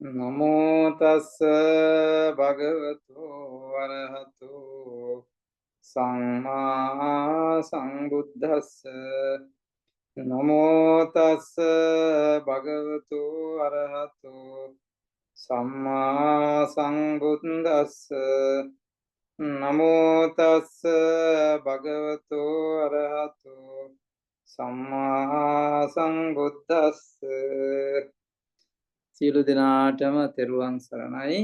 නමෝ තස්ස භගවතු වරහතු සම්මා සම්බුද්දස්ස නමෝ තස්ස භගවතු වරහතු සම්මා සම්බුද්දස්ස නමෝ තස්ස භගවතු වරහතු සම්මා සම්බුද්දස්ස සියලු දෙනාටම තෙරුවන් සරණයි.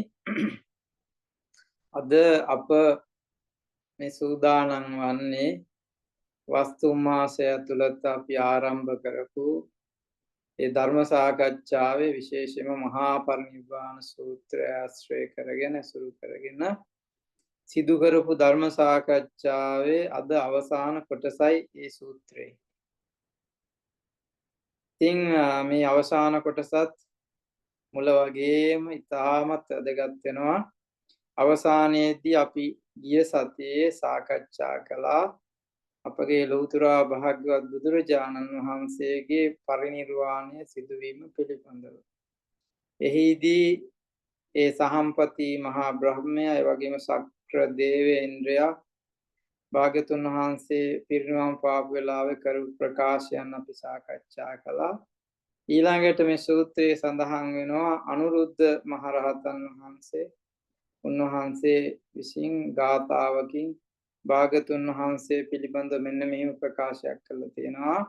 අද අප මේ සූදානම් වන්නේ වස්තු මාසය තුලත් අපි ආරම්භ කරපු ඒ ධර්ම සාකච්ඡාවේ විශේෂයෙන්ම මහා පරිනිර්වාණ සූත්‍රය ආශ්‍රය කරගෙන සුරු කරගෙන සිදු කරපු ධර්ම සාකච්ඡාවේ අද අවසාන කොටසයි මේ සූත්‍රය. ඉතින් මේ අවසාන කොටසත් මුල වගේම ඉතාමත් වැදගත් වෙනවා. අවසානයේදී අපි ගිය සතියේ සාකච්ඡා කළා අපගේ ලෞතර භාග්‍යවත් බුදුරජාණන් වහන්සේගේ පරිනිර්වාණය සිදුවීම පිළිබඳව. එහිදී ඒ සහම්පති මහා බ්‍රහ්මයා ඒ වගේම ශක්‍ර දේවේන්ද්‍රයා භාග්‍යතුන් වහන්සේ පිරිනිවන් පාපු වෙලාවේ කරු ප්‍රකාශයන් අපි සාකච්ඡා කළා. ඊළඟට මේ සූත්‍රයේ සඳහන් වෙනවා අනුරුද්ධ මහරහතන් වහන්සේ උන්වහන්සේ විසින් ගාථාවකින් භාගතුන් වහන්සේ පිළිබඳ මෙන්න මෙහෙම ප්‍රකාශයක් කළා තියෙනවා.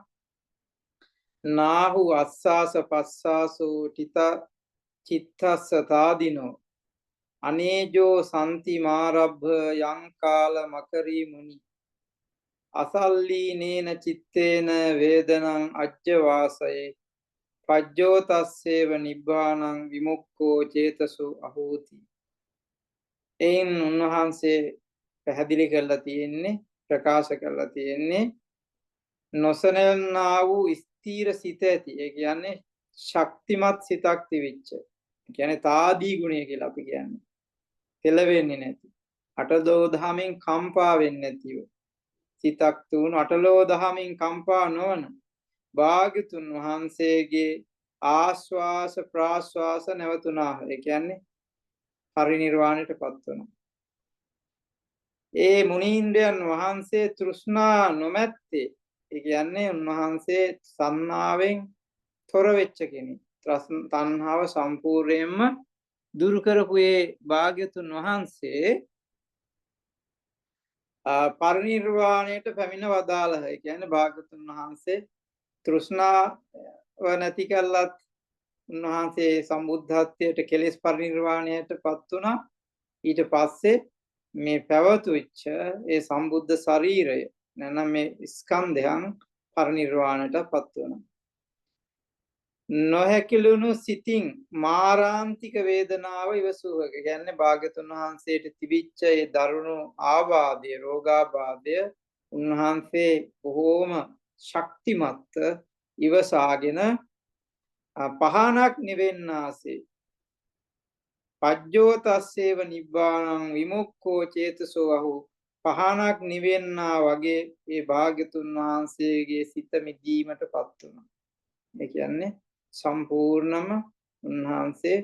නාහු අස්සාස පස්සාසෝ තිත චිත්තස්ස තාදිනෝ අනේජෝ සම්ති මාරබ්බ යං කාල මකරී මුනි අසල්ලීනේන චිත්තේන වේදනං අජ්ජ වාසයේ පජ්ජෝ තස්සේව නිබ්බානං විමුක්ඛෝ චේතසෝ අහෝති. එයින් උන්වහන්සේ පැහැදිලි කරලා තියෙන්නේ ප්‍රකාශ කරලා තියෙන්නේ නොසනන්නා වූ ස්ථීර සිත ඇති. ඒ කියන්නේ ශක්තිමත් සිතක් තිවිච්ච. ඒ කියන්නේ තාදී ගුණය කියලා අපි කියන්නේ. තෙලවෙන්නේ නැති. අටලෝ දහමින් කම්පා වෙන්නේ නැතිව. සිතක් තුන අටලෝ දහමින් කම්පා නොවන භාග්‍යතුන් වහන්සේගේ ආශ්වාස ප්‍රාශ්වාස නැවතුණා. ඒ කියන්නේ පරිනිර්වාණයටපත් වෙනවා. ඒ මුනීන්ද්‍රයන් වහන්සේ තෘෂ්ණා නොමැත්තේ. ඒ කියන්නේ උන්වහන්සේ සන්නාවෙන් තොර වෙච්ච කෙනෙක්. තණ්හාව සම්පූර්ණයෙන්ම දුරු කරපු ඒ භාග්‍යතුන් වහන්සේ පරිනිර්වාණයට පැමිණ වදාළහ. ඒ කියන්නේ භාග්‍යතුන් වහන්සේ තෘෂ්ණාව නැති කළත් උන්වහන්සේ සම්බුද්ධත්වයට කෙලෙස් පරිනිර්වාණයටපත් වුණා. ඊට පස්සේ මේ පැවතුච්ච ඒ සම්බුද්ධ ශරීරය නැත්නම් මේ ස්කන්ධයන් පරිනිර්වාණයටපත් වෙනවා. නොහැකිලුණු සිතින් මාරාන්තික වේදනාව ඉවසුවක. කියන්නේ භාග්‍යතුන් වහන්සේට තිබිච්ච ඒ දරුණු ආබාධය රෝගාබාධය උන්වහන්සේ බොහෝම ශක්තිමත් ඉවසාගෙන පහනක් නිවෙන්නාසේ පජ්ජෝ තස්සේව නිබ්බානං විමුක්ඛෝ චේතසෝ අහු පහනක් නිවෙන්නා වගේ ඒ භාග්‍යතුන් වහන්සේගේ සිත මිදීමටපත් වුණා. ඒ කියන්නේ සම්පූර්ණම උන්වහන්සේ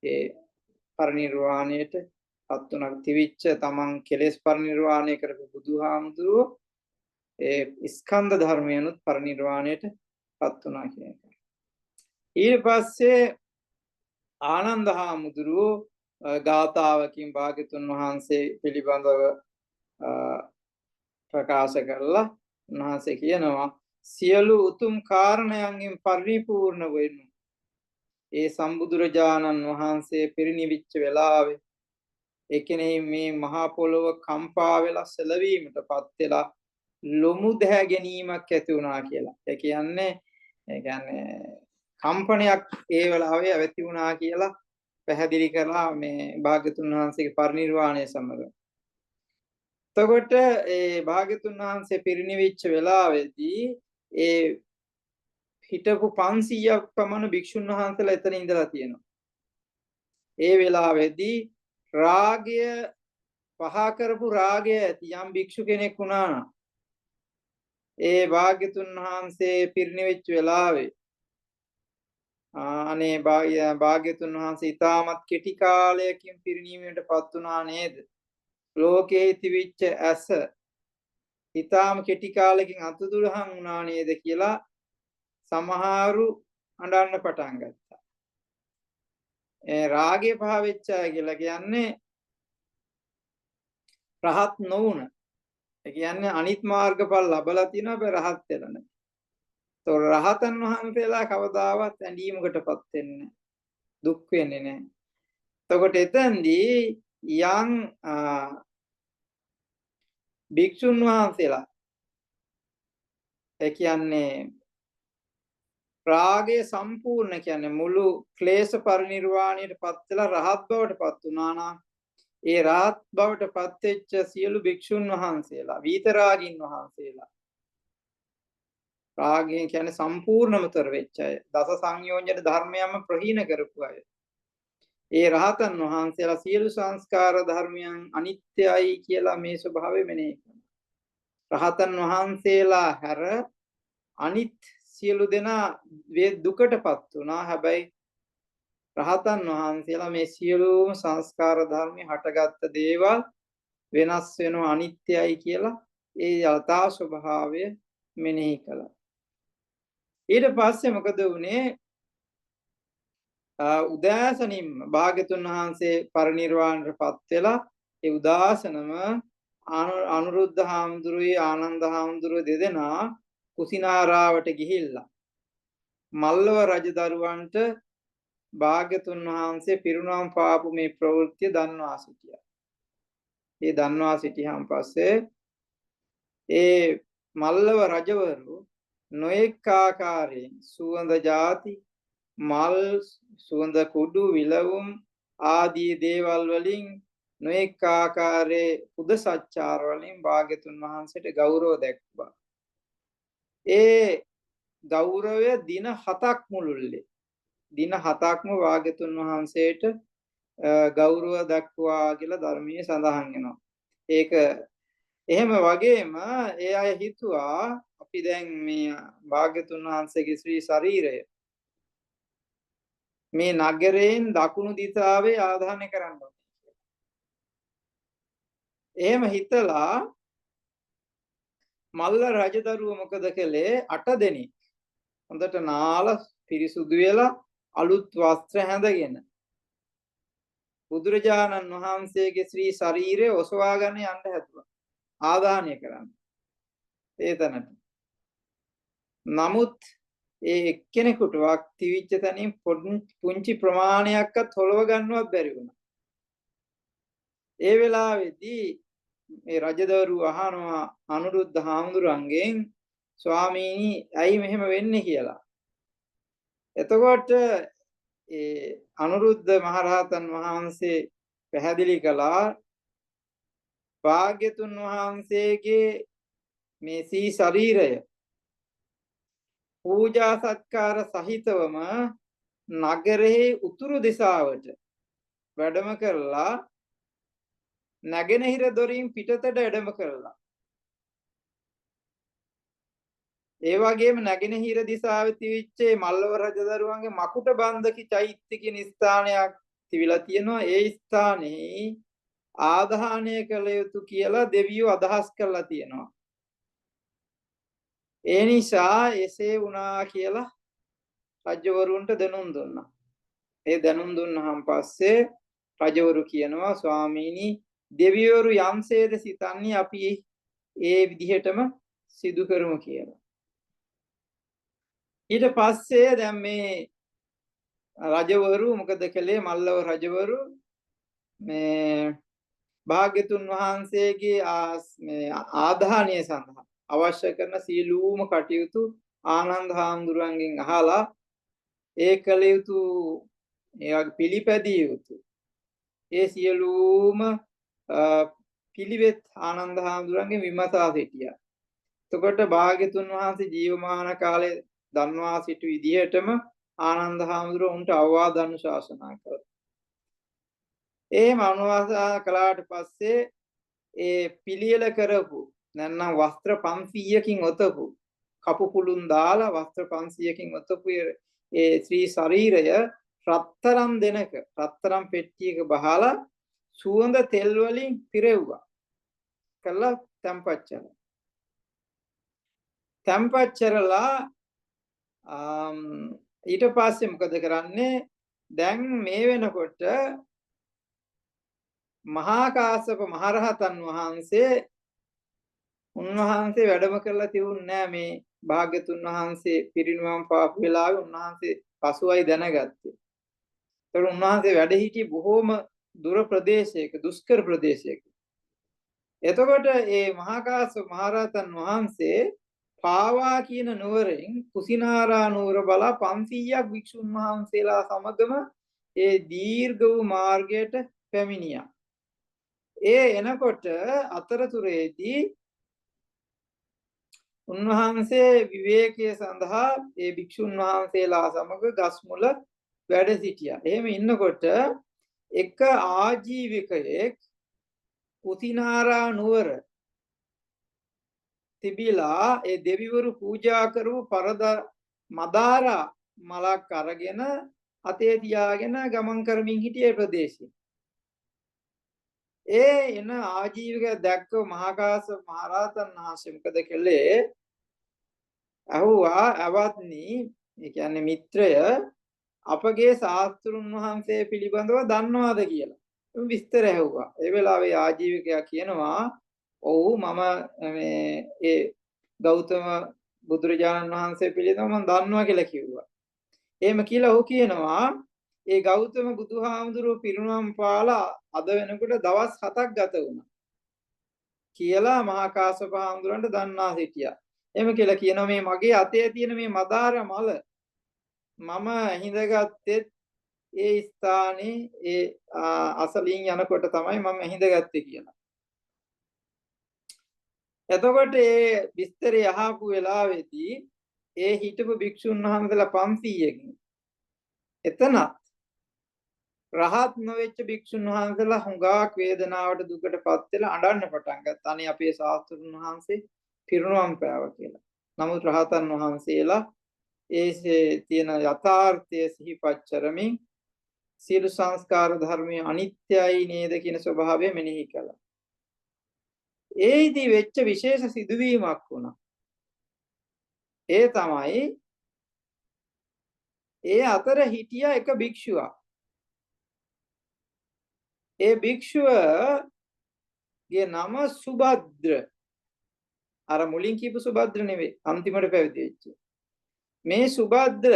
ඒ පරිනිර්වාණයට පත් වුණා. තිවිච්ච තමන් කෙලෙස් පරිනිර්වාණය කරපු බුදුහාමුදුරුවෝ ඒ ස්කන්ධ ධර්මයන්ුත් පරිනිර්වාණයට පත් වුණා කියන එක. ඊට පස්සේ ආනන්ද හාමුදුරුවෝ ගාථාවකින් භාග්‍යතුන් වහන්සේ පිළිබඳව ප්‍රකාශ කරලා උන්වහන්සේ කියනවා සියලු උතුම් කාරණයන්ගෙන් පරිපූර්ණ වෙනු ඒ සම්බුදුරජාණන් වහන්සේ පිරිනිවිච්ච වෙලාවේ ඒ කියන්නේ මේ මහා පොළොව කම්පා වෙලා සැලවීමටපත් වෙලා ලොමු දැහැ ගැනීමක් ඇති වුණා කියලා. ඒ කියන්නේ කම්පනයක් ඒ වෙලාවේ ඇති වුණා කියලා පැහැදිලි කරලා මේ භාග්‍යතුන් වහන්සේගේ පරිනිර්වාණය සමග. එතකොට ඒ භාග්‍යතුන් වහන්සේ පිරිනිවිච්ච වෙලාවේදී ඒ හිටපු 500ක් පමණ භික්ෂුන් වහන්සේලා එතන ඉඳලා තියෙනවා. ඒ වෙලාවේදී රාගය පහ කරපු රාගය ඇති යම් භික්ෂු කෙනෙක් වුණා නම් ඒ භාග්‍යතුන් වහන්සේ පිරිනිවිච්ච වෙලාවේ අනේ භාග්‍යතුන් වහන්සේ ඊටමත් කෙටි කාලයකින් පිරිණීමයටපත් වුණා නේද? ලෝකේ තිවිච්ච ඇස ඊටාම කෙටි කාලෙකින් අතුදුරහන් වුණා නේද කියලා සමහරු අඬන්න පටන් ගත්තා. රාගේ පහ වෙච්ච අය කියලා කියන්නේ රහත් නොවුන. ඒ කියන්නේ අනිත් මාර්ගඵල ලැබලා තියෙනවා බෑ රහත් වෙලා නැහැ. તો රහතන් වහන්සේලා කවදාවත් ඇඬීමකටපත් වෙන්නේ දුක් වෙන්නේ නැහැ. එතකොට එතෙන්දී යම් භික්ෂුන් වහන්සේලා ඒ කියන්නේ රාගය සම්පූර්ණ කියන්නේ මුළු ක්ලේශ පරිනිර්වාණයට පත් වෙලා රහත් බවට පත් වුණා නම් ඒ රහත් බවට පත් වෙච්ච සියලු භික්ෂුන් වහන්සේලා විතරාගින් වහන්සේලා රාගය කියන්නේ සම්පූර්ණමතර වෙච්ච අය දස සංයෝජන ධර්මයන්ම ප්‍රහීන කරපු අය ඒ රහතන් වහන්සේලා සියලු සංස්කාර ධර්මයන් අනිත්‍යයි කියලා මේ ස්වභාවය මෙනෙහි කරනවා රහතන් වහන්සේලා හැර අනිත් සියලු දෙනා දුකටපත් වුණා හැබැයි රහතන් වහන්සේලා මේ සියලුම සංස්කාර ධර්ම හටගත්ත දේවල් වෙනස් වෙනවා අනිත්‍යයි කියලා ඒ යථා ස්වභාවය මෙනෙහි කළා ඊට පස්සේ මොකද වුනේ උදාසනින් භාග්‍යතුන් වහන්සේ පරිනිර්වාණයටපත් වෙලා ඒ උදාසනම අනුරුද්ධ හාමුදුරුවෝ ආනන්ද හාමුදුරුවෝ දෙදෙනා කුසිනාරාවට ගිහිල්ලා මල්ලව රජදරුවන්ට භාග්‍යතුන් වහන්සේ පිරුණම් පාපු මේ ප්‍රවෘත්ති දන්වා සිටියා. ඒ දන්වා සිටියන් පස්සේ ඒ මල්ලව රජවරු නොඑක ආකාරයෙන් සුවඳ ಜಾති මල් සුවඳ කුඩු විලවුම් ආදී දේවල් වලින් නොඑක ආකාරයේ පුද සච්චාර වලින් භාග්‍යතුන් වහන්සේට ගෞරව දැක්වුවා. ඒ ගෞරවය දින 7ක් මුළුල්ලේ දින 7ක්ම භාග්‍යතුන් වහන්සේට ගෞරව දක්වා කියලා ධර්මයේ සඳහන් වෙනවා. ඒක එහෙම වගේම ඒ අය හිතුවා අපි දැන් මේ භාග්‍යතුන් වහන්සේගේ ශ්‍රී ශරීරය මේ නගරයෙන් දකුණු දිශාවේ ආදාහනය කරන්න ඕනේ. එහෙම හිතලා මල්ල රජදරුව මොකද කළේ 8 දෙනෙක් හොඳට නාලා පිරිසුදු වෙලා අලුත් වස්ත්‍ර හැඳගෙන බුදුරජාණන් වහන්සේගේ ශ්‍රී ශරීරය ඔසවාගෙන යන්න හැදුවා ආදාහනය කරන්න ඒ තැනට නමුත් ඒ එක්කෙනෙකුටවත් තිවිච්ච තැනින් පුංචි ප්‍රමාණයක්වත් හොලව ගන්නවත් බැරි වුණා ඒ වෙලාවේදී මේ රජදරු අහනවා අනුරුද්ධ හාමුදුරන්ගෙන් ස්වාමීනි ඇයි මෙහෙම වෙන්නේ කියලා එතකොට ඒ අනුරුද්ධ මහරහතන් වහන්සේ පැහැදිලි කළා භාග්‍යතුන් වහන්සේගේ මේ සී ශරීරය පූජා සත්කාර සහිතවම නගරයේ උතුරු දිශාවට වැඩම කරලා නැගෙනහිර දොරින් පිටතට වැඩම කරලා ඒ වගේම නැගෙනහිර දිශාවේ තිවිච්ච මල්ලව රජදරුවන්ගේ මකුට බන්දකි චෛත්‍ය කියන ස්ථානයක් තිබිලා තියෙනවා ඒ ස්ථානේ ආදාහනය කළ යුතු කියලා දෙවියෝ අදහස් කරලා තියෙනවා ඒ නිසා එසේ වුණා කියලා රජවරුන්ට දැනුම් දුන්නා ඒ දැනුම් දුන්නාන් පස්සේ රජවරු කියනවා ස්වාමීනි දෙවිවරු යම්සේද සිතන්නේ අපි ඒ විදිහටම සිදු කරමු කියලා ඊට පස්සේ දැන් මේ රජවරු මොකද කළේ මල්ලව රජවරු මේ භාග්‍යතුන් වහන්සේගේ ආදාහනය සඳහා අවශ්‍ය කරන සීලූම කටයුතු ආනන්ද හාමුදුරන්ගෙන් අහලා ඒ කළ යුතු ඒ වගේ පිළිපැදිය යුතු ඒ සියලුම පිළිවෙත් ආනන්ද හාමුදුරන්ගෙන් විමසා සිටියා. එතකොට භාග්‍යතුන් වහන්සේ ජීවමාන කාලේ දන්වා සිටු විදිහටම ආනන්ද හාමුදුරුවෝ උන්ට අවවාද අනුශාසනා කළා. එහෙම අනුශාසනා කළාට පස්සේ ඒ පිළියෙල කරපු නැත්නම් වස්ත්‍ර 500කින් ඔතපු කපු කුළුන් දාලා වස්ත්‍ර 500කින් ඔතපු ඒ ශ්‍රී ශරීරය රත්තරන් දෙනක රත්තරන් පෙට්ටියක බහලා සුවඳ තෙල් වලින් පිරෙව්වා. කළා තැම්පච්චන. තැම්පච්චරලා ඊට පස්සේ මොකද කරන්නේ? දැන් මේ වෙනකොට මහා කාශ්‍යප මහරහතන් වහන්සේ උන්වහන්සේ වැඩම කරලා තිබුණේ නැහැ මේ භාග්‍යතුන් වහන්සේ පිරිනිවන් පාපු වෙලාවේ උන්වහන්සේ පසුවයි දැනගත්තේ. ඒතර උන්වහන්සේ වැඩ සිටි බොහෝම දුර ප්‍රදේශයක දුෂ්කර ප්‍රදේශයක. එතකොට මේ මහා කාශ්‍යප මහරහතන් වහන්සේ පාවා කියන නුවරින් කුසිනාරා නුවර බලා 500ක් භික්ෂුන් වහන්සේලා සමගම ඒ දීර්ඝ වූ මාර්ගයට පැමිණියා. ඒ එනකොට අතරතුරේදී උන්වහන්සේ විවේකයේ සඳහා ඒ භික්ෂුන් වහන්සේලා සමග ගස් මුල වැඩ සිටියා. එහෙම ඉන්නකොට එක ආජීවකයෙක් කුසිනාරා නුවර තිබිලා ඒ දෙවිවරු පූජා කරපු මදාරා මලක් අරගෙන අතේ තියාගෙන ගමන් කරමින් හිටියේ ප්‍රදේශේ. ඒ එන ආජීවක දැක්ක මහා කාශ්‍යප මහරහතන් වහන්සේ මොකද කළේ? අහුවා අවත්නි, ඒ කියන්නේ මිත්‍රය අපගේ ශාස්ත්‍රුන් වහන්සේ පිළිබඳව දන්නවාද කියලා. විස්තර ඇහුවා. ඒ වෙලාවේ ආජීවකයා කියනවා ඔව් මම ඒ ගෞතම බුදුරජාණන් වහන්සේ පිළිබඳව මම දන්නවා කියලා කිව්වා. එහෙම කියලා ඔහු කියනවා ඒ ගෞතම බුදුහාමුදුරුවෝ පිරිනුවම් පාලා අද වෙනකොට දවස් 7ක් ගත වුණා කියලා මහා කාශ්‍යප හාමුදුරන්ට දන්වා සිටියා. එහෙම කියලා කියනවා මේ මගේ අතේ තියෙන මේ මදාර මල මම හිඳගත්තෙත් ඒ ස්ථානේ ඒ අසලින් යනකොට තමයි මම හිඳගත්තේ කියලා. එතකොට ඒ විස්තරය අහපු වෙලාවේදී ඒ හිටපු භික්ෂුන් වහන්සේලා 500කින් එතනත් රහත් නොවෙච්ච භික්ෂුන් වහන්සේලා හුඟක් වේදනාවට දුකටපත් වෙලා අඬන්න පටන් ගත්තා. අනේ අපේ ශාස්ත්‍රඥ වහන්සේ පිරිනුවම් පෑවා කියලා. නමුත් රහතන් වහන්සේලා ඒ තියෙන යථාර්ථය සිහිපත් කරමින් සියලු සංස්කාර ධර්මයේ අනිත්‍යයි නේද කියන ස්වභාවය මෙනෙහි කළා. ඒදී වෙච්ච විශේෂ සිදුවීමක් වුණා. ඒ තමයි ඒ අතර හිටිය එක භික්ෂුවක්. ඒ භික්ෂුවගේ නම සුභද්‍ර. අර මුලින් කියපු සුභද්‍ර නෙවෙයි, අන්තිමට පැවිදි වෙච්ච. මේ සුභද්‍ර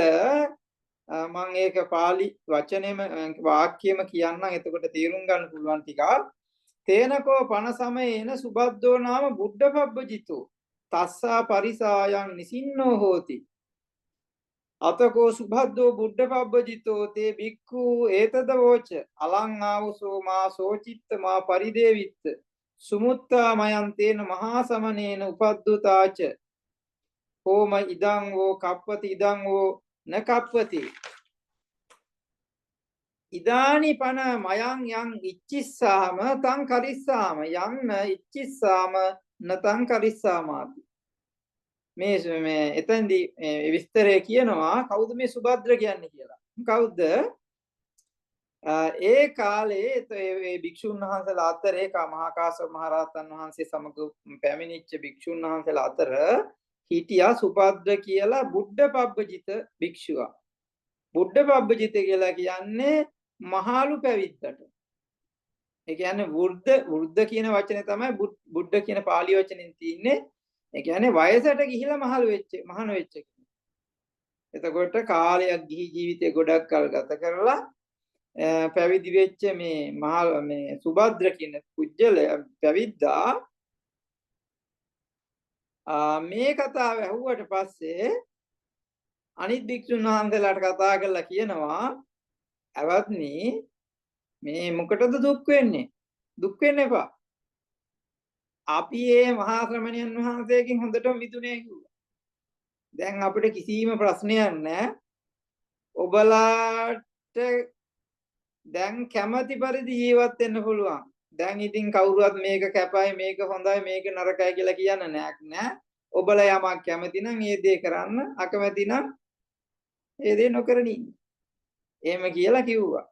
මම ඒක පාලි වචනේම වාක්‍යෙම කියන්නම්, එතකොට තේරුම් ගන්න පුළුවන් ටිකක්. තේනකෝ පන සමයේන සුබද්දෝ නාම බුද්ධපබ්බජිතෝ තස්සා පරිසායන් නිසින්නෝ හෝති. අතකෝ සුබද්දෝ බුද්ධපබ්බජිතෝ තේ බික්ඛු ඒතද වෝච අලං ආවසෝ මා සෝචිත්ත මා පරිදේවිත්ත සුමුත්තා මයන් තේන මහා සමනේන උපද්දුතාච හෝම ඉදං වෝ කප්පති ඉදං වෝ න කප්පති ඉදානි පන මයං යං ඉච්චිස්සාම තං කරිස්සාම යන්න ඉච්චිස්සාම නතං කරිස්සාමාති. මේ එතෙන්දී විස්තරය කියනවා කවුද මේ සුභද්‍ර කියන්නේ කියලා. කවුද? ඒ කාලේ ඒ භික්ෂුන් වහන්සේලා අතර ඒ මහා කාශ්‍යප මහරහතන් වහන්සේ සමග පැමිණිච්ච භික්ෂුන් වහන්සේලා අතර හිටියා සුභද්‍ර කියලා බුද්ධපබ්බජිත භික්ෂුවක්. බුද්ධපබ්බජිත කියලා කියන්නේ මහලු පැවිද්දට. ඒ කියන්නේ වෘද්ධ කියන වචනේ තමයි බුද්ධ කියන පාලි වචනෙන් තියෙන්නේ. ඒ කියන්නේ වයසට ගිහිලා මහලු වෙච්ච මහාන වෙච්ච කෙනෙක්. එතකොට කාලයක් ගිහි ජීවිතේ ගොඩක් කල් ගත කරලා පැවිදි වෙච්ච මේ සුභද්‍ර කියන කුජලයා පැවිද්දා මේ කතාව ඇහුවට පස්සේ අනිත් භික්ෂුන් වහන්සේලාට කතා කරලා කියනවා අවත්නි මේ මොකටද දුක් වෙන්නේ? දුක් වෙන්න එපා. අපි මේ මහා ශ්‍රමණයන් වහන්සේගෙන් හොඳටම මිදුනේ කිව්වා. දැන් අපිට කිසිම ප්‍රශ්නයක් නැහැ. ඔබලාට දැන් කැමැති පරිදි ජීවත් වෙන්න පුළුවන්. දැන් ඉතින් කවුරුවත් මේක කැපයි මේක හොඳයි මේක නරකයි කියලා කියන්න නෑ. ඔබලා යමක් කැමති නම් ඒ දේ කරන්න, අකමැති නම් ඒ දේ නොකරන ඉන්න. එහෙම කියලා කිව්වා.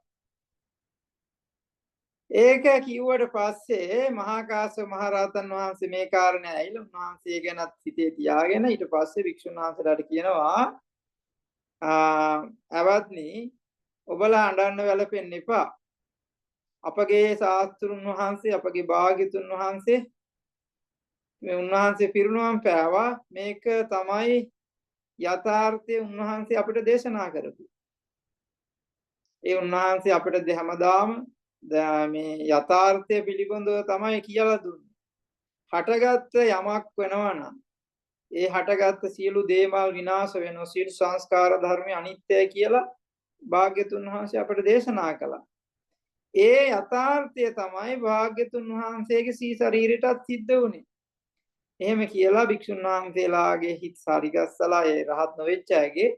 ඒක කිව්වට පස්සේ මහා කාශ්‍යප මහ රහතන් වහන්සේ මේ කාරණේ ඇහිලා උන්වහන්සේ ගැනත් හිතේ තියාගෙන ඊට පස්සේ වික්ෂුන් වහන්සේලාට කියනවා අවත්නි ඔබලා අඬන්න වැළපෙන්න එපා. අපගේ ශාස්ත්‍රුන් වහන්සේ අපගේ භාග්‍යතුන් වහන්සේ මේ උන්වහන්සේ පිරිනුවම් පෑවා. මේක තමයි යථාර්ථය උන්වහන්සේ අපිට දේශනා කරපු. ඒ උන්වහන්සේ අපිට හැමදාම මේ යථාර්ථය පිළිබඳව තමයි කියලා දුන්නේ. හටගත්ත යමක් වෙනවා නම් ඒ හටගත්ත සියලු දේවල් විනාශ වෙනවා. සියලු සංස්කාර ධර්ම අනිත්‍යයි කියලා භාග්‍යතුන් වහන්සේ අපට දේශනා කළා. ඒ යථාර්ථය තමයි භාග්‍යතුන් වහන්සේගේ සී ශරීරයටත් සිද්ධ වුනේ. එහෙම කියලා භික්ෂුන් වහන්සේලාගේ හිත් සාරිගස්සලා ඒ රහත් නොවෙච්ච අයගේ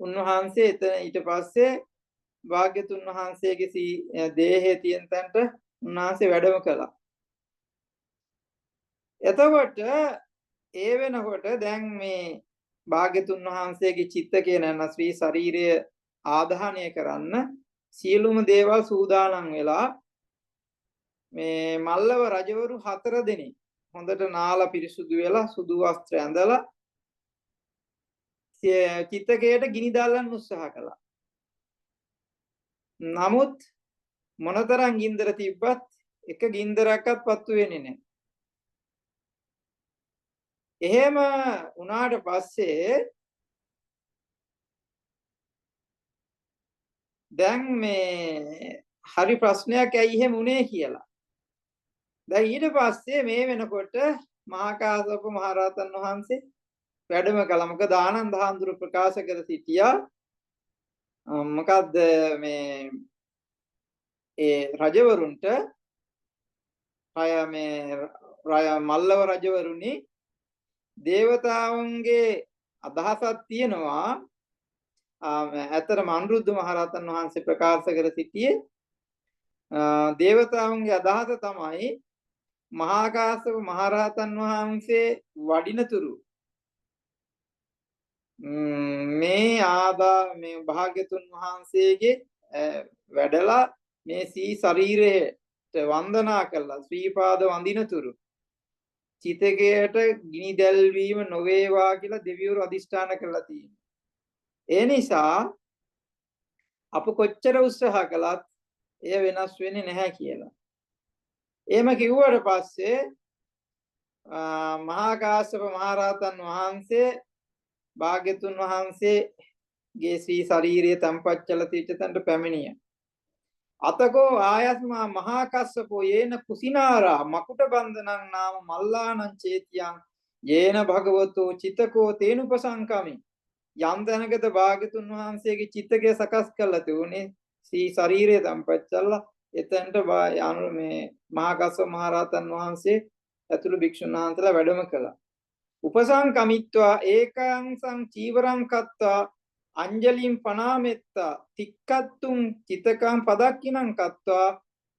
උන්වහන්සේ එතන ඊට පස්සේ භාග්‍යතුන් වහන්සේගේ දේහයේ තියෙන තැනට උන්වහන්සේ වැඩම කළා. එතකොට ඒ වෙනකොට දැන් මේ භාග්‍යතුන් වහන්සේගේ චිත්තකේ නැන ශ්‍රී ශරීරය ආදාහනය කරන්න සියලුම දේවල් සූදානම් වෙලා මේ මල්ලව රජවරු 4 දෙනෙක් හොඳට නාලා පිරිසුදු වෙලා සුදු වස්ත්‍ර ඇඳලා චිත්තකයට ගිනි දැල්ලන්න උත්සාහ කළා. නමුත් මොනතරම් ගින්දර තිබ්බත් එක ගින්දරයක්වත් පත්තු වෙන්නේ නැහැ. එහෙම වුණාට පස්සේ දැන් මේ හරි ප්‍රශ්නයක් ඇයි එහෙම උනේ කියලා. දැන් ඊට පස්සේ මේ වෙනකොට මහා කාශ්‍යප මහ රහතන් වහන්සේ වැඩම කළා. මොකද ආනන්ද හාමුදුරුව ප්‍රකාශ කර සිටියා මොකද්ද මේ ඒ රජවරුන්ට මල්ලව රජවරුනි දේවතාවුන්ගේ අදහසක් තියෙනවා. ඇත්තටම අනුරුද්ධ මහ රහතන් වහන්සේ ප්‍රකාශ කර සිටියේ දේවතාවුන්ගේ අදහස තමයි මහා කාශ්‍යප මහ රහතන් වහන්සේ වඩිනතුරු මේ භාග්‍යතුන් වහන්සේගේ වැඩලා මේ සී ශරීරයට වන්දනා කළා. ශ්‍රී පාද වඳිනතුරු චිතකයට ගිනි දැල්වීම නොවේවා කියලා දෙවිවරු අදිෂ්ඨාන කරලා තියෙනවා. ඒ නිසා අප කොච්චර උත්සාහ කළත් එය වෙනස් වෙන්නේ නැහැ කියලා. එහෙම කිව්වට පස්සේ මහා කාශ්‍යප මහ රහතන් වහන්සේ භාග්‍යතුන් වහන්සේගේ ශ්‍රී ශරීරය තම්පත් කළ තීචතන්ට පැමිණිය. අතකෝ ආයස්මා මහා කස්සපෝ යේන කුසිනාරා මකුට බන්ධනං නාම මල්ලානං චේතියං යේන භගවතෝ චිතකෝ තේනුපසංකමි. යම් තැනකද භාග්‍යතුන් වහන්සේගේ චිත්තකය සකස් කරලා තියුනේ ශ්‍රී ශරීරය තම්පත් කළා. එතනට මේ මහා කස්සප මහ රහතන් වහන්සේ ඇතුළු භික්ෂුන් වහන්සේලා වැඩම කළා. උපසංකමිත්වා ඒකාංසං චීවරං කତ୍වා අංජලින් පනාමෙත්තා තික්කත්තුම් චිතකං පදක්කිනං කତ୍වා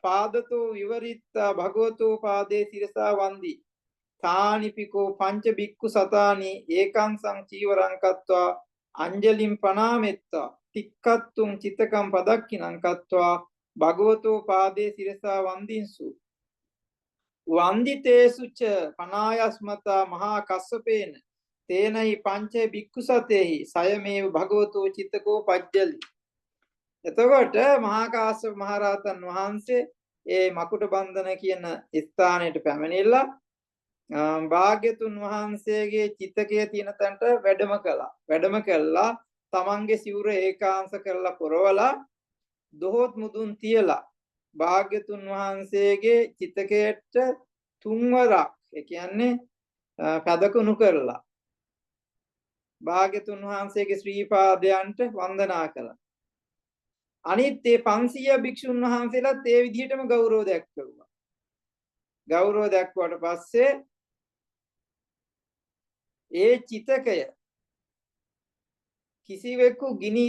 පාදතෝ විවරිත්තා භගවතෝ පාදේ සිරසා වන්දි තානිපිකෝ පංච බික්කු සතානි ඒකාංසං චීවරං කତ୍වා අංජලින් පනාමෙත්තා තික්කත්තුම් චිතකං පදක්කිනං කତ୍වා භගවතෝ පාදේ සිරසා වන්දින්සු වන්දිතේසුච පනායස්මතා මහා කස්සපේන තේනයි පංචේ බික්ඛු සතේහි සයමේව භගවතෝ චිත්තකෝ පජ්ජලි. එතකොට මහා කාශ්‍යප මහ රහතන් වහන්සේ ඒ මකුට බන්ධන කියන ස්ථානයට පැමිණිලා භාග්‍යතුන් වහන්සේගේ චිත්තකයේ තියෙන තැනට වැඩම කළා. වැඩම කළා තමන්ගේ සිවුර ඒකාංශ කරලා පොරවලා දොහොත් මුදුන් තියලා භාග්‍යතුන් වහන්සේගේ චිත්තකයට තුන්වරක් ඒ කියන්නේ පදකුණු කරලා භාග්‍යතුන් වහන්සේගේ ශ්‍රී පාදයන්ට වන්දනා කළා. අනිත් ඒ 500 භික්ෂුන් වහන්සේලාත් ඒ විදිහටම ගෞරව දැක්වුවා. ගෞරව දැක්වුවාට පස්සේ ඒ චිතකය කිසිවෙකු ගිනි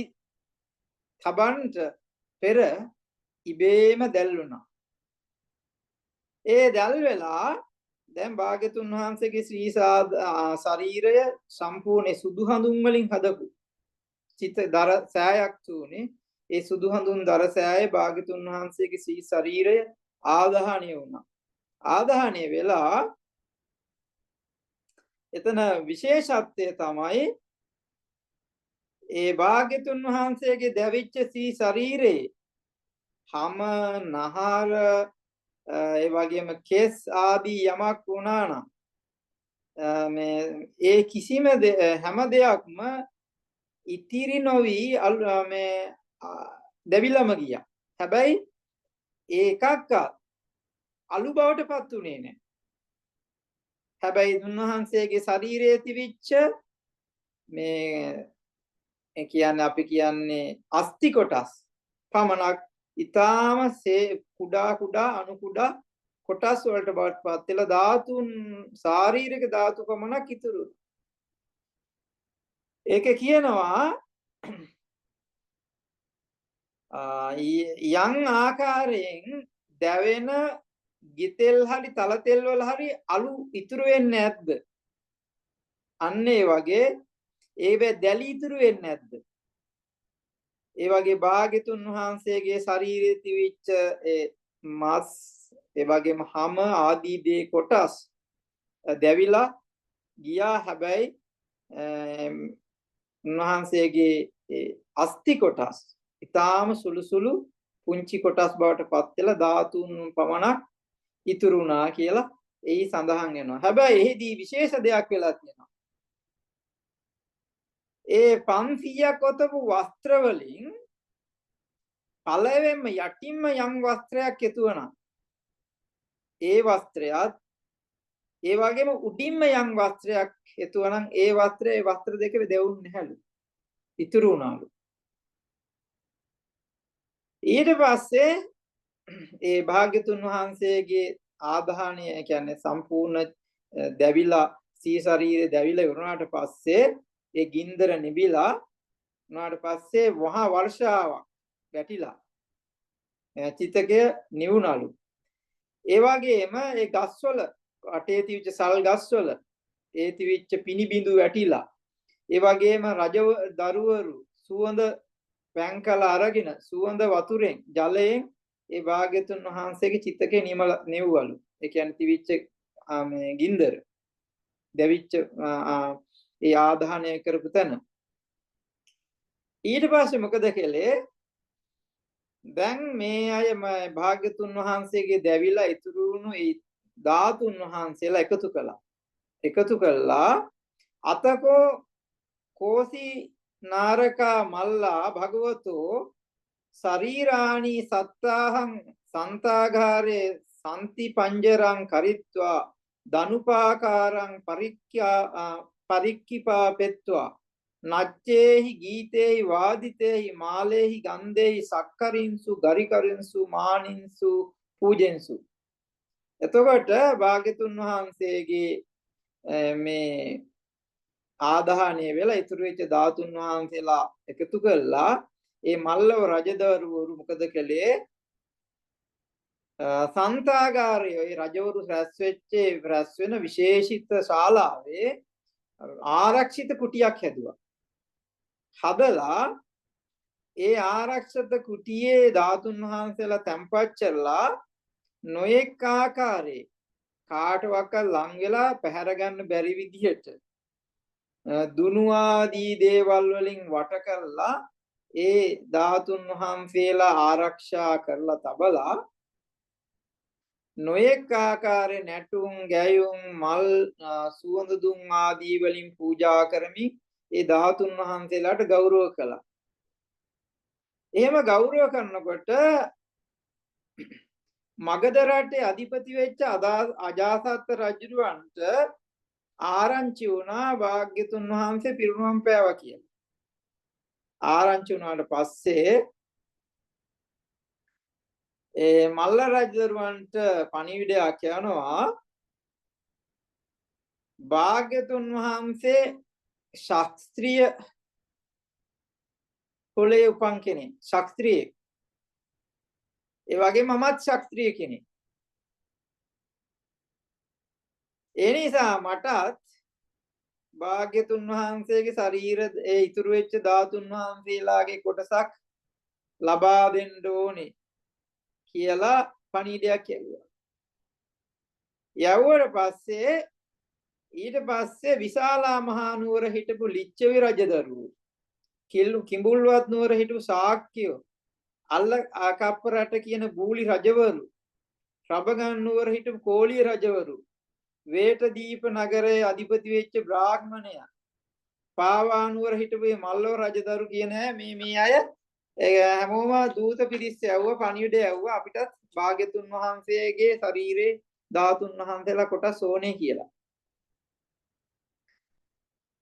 තබන්නට පෙර ඉබේම දැල්ුණා. ඒ දැල් වෙලා දැන් භාග්‍යතුන් වහන්සේගේ ශ්‍රී ශරීරය සම්පූර්ණ සුදු හඳුන් වලින් හදපු චිත දර සෑයක් තුනේ ඒ සුදු හඳුන් දර සෑයේ භාග්‍යතුන් වහන්සේගේ සී ශරීරය ආදාහණය වුණා. ආදාහණය වෙලා එතන විශේෂත්වය තමයි ඒ භාග්‍යතුන් වහන්සේගේ දැවිච්ච සී ශරීරේ හම නහර ඒ වගේම කෙස් ආදී යමක් වුණා නම් මේ ඒ කිසිම හැම දෙයක්ම ඉතිරි නොවි මේ දෙවිලම ගියා. හැබැයි ඒකක්වත් අලු බවට පත් උනේ නැහැ. හැබැයි උන්වහන්සේගේ ශරීරයේ තිබිච්ච මේ කියන්නේ අපි කියන්නේ අස්ති කොටස් පමණක් ඊටාම කුඩා කුඩා අණු කුඩා කොටස් වලට බවට පත් වෙලා ධාතුන් ශාරීරික ධාතු පමණක් ඉතුරු. ඒක කියනවා යම් ආකාරයෙන් දැවෙන ගිතෙල් හරි තල තෙල් වල හරි අලු ඉතුරු වෙන්නේ නැද්ද? අන්න ඒ වගේ ඒවේ දැලි ඉතුරු වෙන්නේ නැද්ද? ඒ වගේ භාග්‍යතුන් වහන්සේගේ ශරීරයේ තිබිච්ච ඒ මස් ඒ වගේම හැම ආදී දේ කොටස් දැවිලා ගියා. හැබැයි උන්වහන්සේගේ අස්ති කොටස් ඊටාම සුළු සුළු පුංචි කොටස් බවට පත් වෙලා ධාතුන් පමණක් ඉතුරු වුණා කියලා එහි සඳහන් වෙනවා. හැබැයි එහිදී විශේෂ දෙයක් වෙලා තියෙනවා. ඒ 500ක් ඔතපු වස්ත්‍ර වලින් පළවෙනිම යටින්ම යම් වස්ත්‍රයක් එතුණා. ඒ වස්ත්‍රයත් ඒ වගේම උඩින්ම යම් වස්ත්‍රයක් එතුණා නම් ඒ වස්ත්‍ර දෙක දෙවුන්නේ නැහැලු. ඉතුරු වුණාලු. ඊට පස්සේ ඒ භාග්‍යතුන් වහන්සේගේ ආදාහණය කියන්නේ සම්පූර්ණ දැවිලා සී ශරීරය දැවිලා ඉවරනාට පස්සේ ඒ ගින්දර නිබිලා උනාට පස්සේ වහා වර්ෂාවක් වැටිලා චිතකය නිවුණලු. ඒ වගේම ඒ ගස්වල අටේ තිවිච්ච සල් ගස්වල ඒ තිවිච්ච පිනි බිඳු වැටිලා ඒ වගේම රජ දරුවරු සුවඳ පැංකල අරගෙන සුවඳ වතුරෙන් ජලයෙන් ඒ භාග්‍යතුන් වහන්සේගේ චිතකේ නිවවලු. ඒ කියන්නේ තිවිච්ච මේ ගින්දර දෙවිච්ච ඒ ආදාහණය කරපු තැන. ඊට පස්සේ මොකද කළේ? දැන් මේ අය භාග්‍යතුන් වහන්සේගේ දැවිලා ඉතුරු වුණු ඒ ධාතුන් වහන්සේලා එකතු කළා. එකතු කළා අතකෝ කෝසි නාරකා මල්ලා භගවතෝ ශරීරාණි සත්තාහං සන්තාගාරේ සම්ති පංජරං කරිත්වා දනුපාකාරං පරික්කිපාපෙත්වා නච්චේහි ගීතේහි වාදිතේහි මාලේහි ගන්ධේහි සක්කරින්සු ගරිකරින්සු මානින්සු පූජෙන්සු. එතකොට භාග්‍යතුන් වහන්සේගේ මේ ආදාහණය වෙලා ඉතුරු වෙච්ච ධාතුන් වහන්සේලා එකතු කළා. ඒ මල්ලව රජදවරු මොකද කළේ? සන්තාගාරයේ ඒ රජවරු රැස් වෙන විශේෂිත ශාලාවේ ආරක්ෂිත කුටියක් හැදුවා. හදලා ඒ ආරක්ෂිත කුටියේ ධාතුන් වහන්සේලා තැන්පත් කරලා නොඑක ආකාරයේ කාටවත් ලං වෙලා පැහැර ගන්න බැරි විදිහට දුනු ආදී දේවල් වලින් වට කරලා ඒ ධාතුන් වහන්සේලා ආරක්ෂා කරලා තබලා නොඑක ආකාරයේ නැටුම් ගැයුම් මල් සුවඳ දුම් ආදී වලින් පූජා කරමින් ඒ ධාතුන් වහන්සේලාට ගෞරව කළා. එහෙම ගෞරව කරනකොට මගධ රටේ අධිපති වෙච්ච අජාසත් රජුවන්ට ආරංචි වුණා භාග්‍යතුන් වහන්සේ පිරිනුවම් පෑවා කියලා. ආරංචි වුණාට පස්සේ ඒ මල්ල රජුවන්ට පණිවිඩයක් යනවා භාග්‍යතුන් වහන්සේ ශාස්ත්‍රීය කුලයේ උපන් කෙනෙක්. ශාස්ත්‍රීය. ඒ වගේම මමත් ශාස්ත්‍රීය කෙනෙක්. ඒ නිසා මටත් භාග්‍යතුන් වහන්සේගේ ශරීර ඒ ඉතුරු වෙච්ච ධාතුන් වහන්සේලාගේ කොටසක් ලබා දෙන්න ඕනේ කියලා පණිවිඩයක් යවුවා. යවුවට පස්සේ ඊට පස්සේ විශාලා මහා නුවර හිටපු ලිච්ඡවි රජදරුවෝ කිඹුල්වත් නුවර හිටපු ශාක්‍යයෝ අල්ල කප්පරට කියන බූලි රජවරු රබගන් නුවර හිටපු කෝලිය රජවරු වේටදීප නගරයේ අධිපති වෙච්ච බ්‍රාහ්මණයා පාවා නුවර හිටපු මල්ලව රජදරු කියන මේ අය හැමෝම දූත පිරිස් යවුවා පණිවිඩය යවුවා අපිටත් භාග්‍යතුන් වහන්සේගේ ශරීරේ ධාතුන් වහන්සේලා කොටස් ඕනේ කියලා.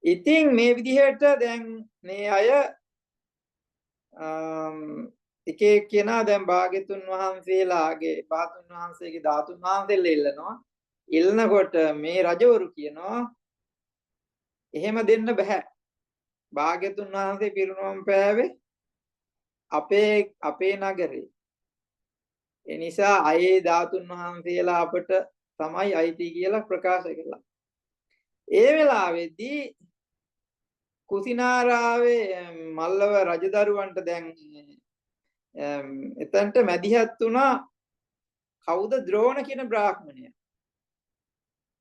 ඉතින් මේ විදිහට දැන් මේ අය එක එක්කෙනා දැන් භාග්‍යතුන් වහන්සේලාගේ ධාතුන් වහන්සේගේ ධාතුන් වහන්සේලා ඉල්ලනවා. ඉල්ලනකොට මේ රජවරු කියනවා එහෙම දෙන්න බෑ. භාග්‍යතුන් වහන්සේ පිරිනොම් පෑවේ අපේ නගරේ. ඒ නිසා අයේ ධාතුන් වහන්සේලා අපට තමයි අයිති කියලා ප්‍රකාශ කළා. ඒ වෙලාවේදී කුසිනාරාවේ මල්ලව රජදරුවන්ට දැන් එතනට මැදිහත් වුණා කවුද ද්‍රෝණ කියන බ්‍රාහ්මණයා.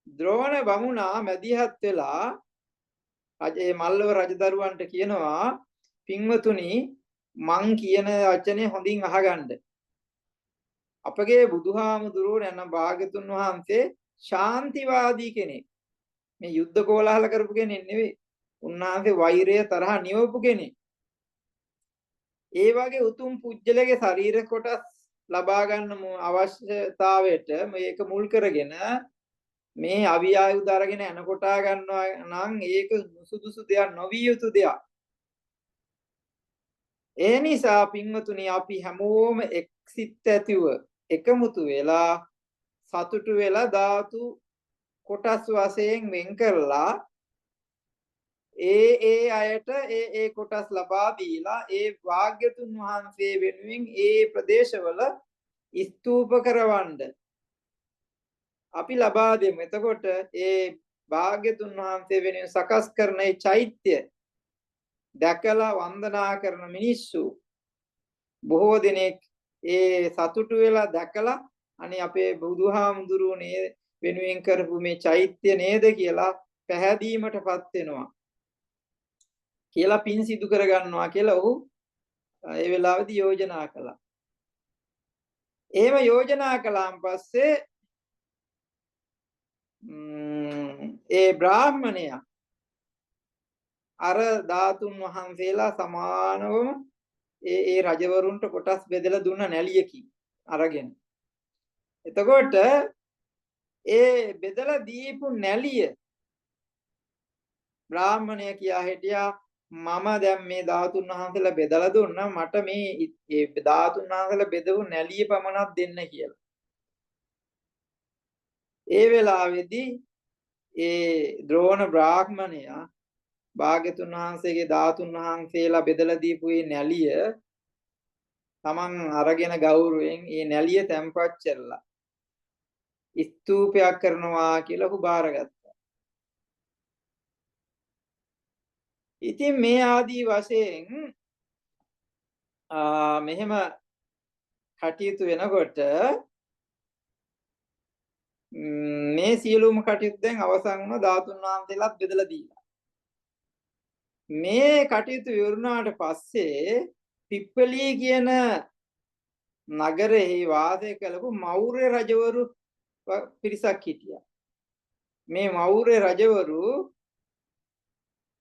ද්‍රෝණ බමුණා මැදිහත් වෙලා රජේ මල්ලව රජදරුවන්ට කියනවා පින්වතුනි මං කියන වචනේ හොඳින් අහගන්න. අපගේ බුදුහාමුදුරුවෝ නැත්නම් භාග්‍යතුන් වහන්සේ ශාන්තිවාදී කෙනෙක්. මේ යුද්ධ කෝලාහල කරපු කෙනෙක් නෙවෙයි. උන්වහන්සේ වෛරය තරහ නියවපු කෙනෙක්. ඒ වගේ උතුම් පුජ්‍යලගේ ශරීර කොටස් ලබා ගන්න අවශ්‍යතාවයට මේක මුල් කරගෙන මේ අවියායුධ අරගෙන එනකොටා ගන්නවා නම් ඒක සුදුසු දෙයක් නොවිය යුතු දෙයක්. ඒ නිසා පින්වතුනි අපි හැමෝම එක්සිත ඇතිව එකමුතු වෙලා සතුටු වෙලා ධාතු කොටස් වශයෙන් වෙන් කරලා ඒ අයට ඒ කොටස් ලබා දීලා ඒ වාග්යතුන් වහන්සේ වෙනුවෙන් ඒ ප්‍රදේශවල ස්තූප කරවන්න අපි ලබා දෙමු. එතකොට ඒ වාග්යතුන් වහන්සේ වෙනුවෙන් සකස් කරන ඒ චෛත්‍ය දැකලා වන්දනා කරන මිනිස්සු බොහෝ දෙනෙක් ඒ සතුටු වෙලා දැකලා අනේ අපේ බුදුහාමුදුරුවනේ වෙනුවෙන් කරපු මේ චෛත්‍ය නේද කියලා පැහැදීමටපත් වෙනවා කියලා පින් සිදු කරගන්නවා කියලා ඔහු ඒ වෙලාවේදී යෝජනා කළා. එහෙම යෝජනා කළාන් පස්සේ ඒ බ්‍රාහ්මණයා අර ධාතුන් වහන්සේලා සමානවම ඒ රජවරුන්ට කොටස් බෙදලා දුන්න නැලියකින් අරගෙන. එතකොට ඒ බෙදලා දීපු නැලිය බ්‍රාහ්මණය කියා හිටියා මම දැන් මේ ධාතුන් වහන්සේලා බෙදලා දුන්නා මට මේ ධාතුන් වහන්සේලා බෙදපු නැලිය පමණක් දෙන්න කියලා. ඒ වෙලාවේදී ඒ ද්‍රෝණ බ්‍රාහ්මණයා භාග්‍යතුන් වහන්සේගේ ධාතුන් වහන්සේලා බෙදලා දීපු මේ නැලිය තමන් අරගෙන ගෞරවයෙන් මේ නැලිය තැන්පත් කරලා ස්තූපයක් කරනවා කියලා ඔහු බාරගත්තා. ඉතින් මේ ආදී වශයෙන් මෙහෙම කටයුතු වෙනකොට මේ සියලුම කටයුතු දැන් අවසන් වුණා ධාතුන් වහන්සේලාත් බෙදලා දීලා. මේ කටයුතු ඉවරුණාට පස්සේ පිප්පලී කියන නගරෙහි වාසය කළපු මෞර්ය රජවරු පිරිසක් හිටියා. මේ මෞර්ය රජවරු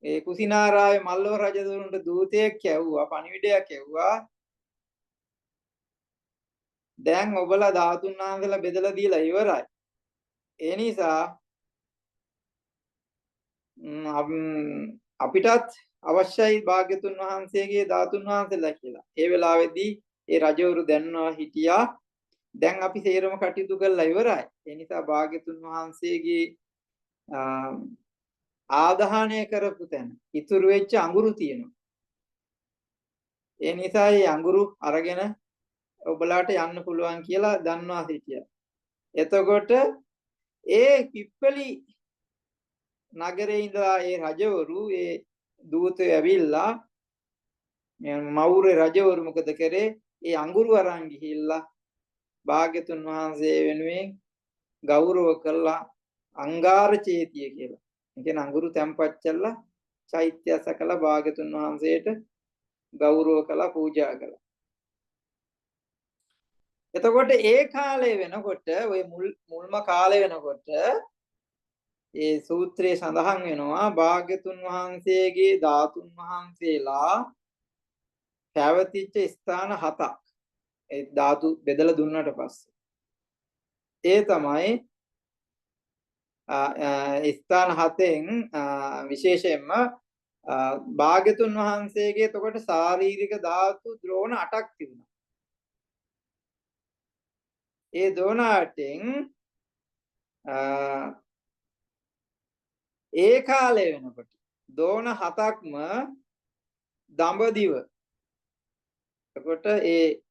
ඒ කුසිනාරාවේ මල්ලව රජතුරුන්ට දූතයෙක් යවුවා පණිවිඩයක් යවුවා. දැන් ඔබලා ධාතුන් වහන්සේලා බෙදලා දීලා ඉවරයි. ඒ නිසා අපිටත් අවශ්‍යයි භාග්‍යතුන් වහන්සේගේ ධාතුන් වහන්සේලා කියලා. ඒ වෙලාවේදී ඒ රජවරු දැන්නවා හිටියා දැන් අපි සේරම කටයුතු කරලා ඉවරයි. ඒ නිසා භාග්‍යතුන් වහන්සේගේ ආදාහනය කරපු තැන ඉතුරු වෙච්ච අඟුරු තියෙනවා. ඒ නිසා මේ අඟුරු අරගෙන ඔබලාට යන්න පුළුවන් කියලා දන්වා හිටියා. එතකොට ඒ පිප්පලි නගරේ ඉඳලා ඒ රජවරු ඒ දූතයෝ ඇවිල්ලා මෞර්ය රජවරු මොකද කරේ? ඒ අඟුරු අරන් ගිහිල්ලා භාග්‍යතුන් වහන්සේ වෙනුවෙන් ගෞරව කළා අංගාර චේතිය කියලා. ඒ කියන්නේ අඟුරු තැම්පත් කළා චෛත්‍ය සකලා භාග්‍යතුන් වහන්සේට ගෞරව කළා පූජා කළා. එතකොට ඒ කාලේ වෙනකොට ওই මුල්ම කාලේ වෙනකොට ඒ සූත්‍රයේ සඳහන් වෙනවා භාග්‍යතුන් වහන්සේගේ ධාතුන් වහන්සේලා පැවතිච්ච ස්ථාන 7ක්. ඒ ධාතු බෙදලා දුන්නාට පස්සේ ඒ තමයි ස්ථාන 7න් විශේෂයෙන්ම භාග්‍යතුන් වහන්සේගේ එතකොට ශාරීරික ධාතු ද්‍රෝණ 8ක් තිබුණා. ඒ ද්‍රෝණ 8න් ඒ කාලේ වෙනකොට ද්‍රෝණ 7ක්ම දඹදිව. එතකොට ඒ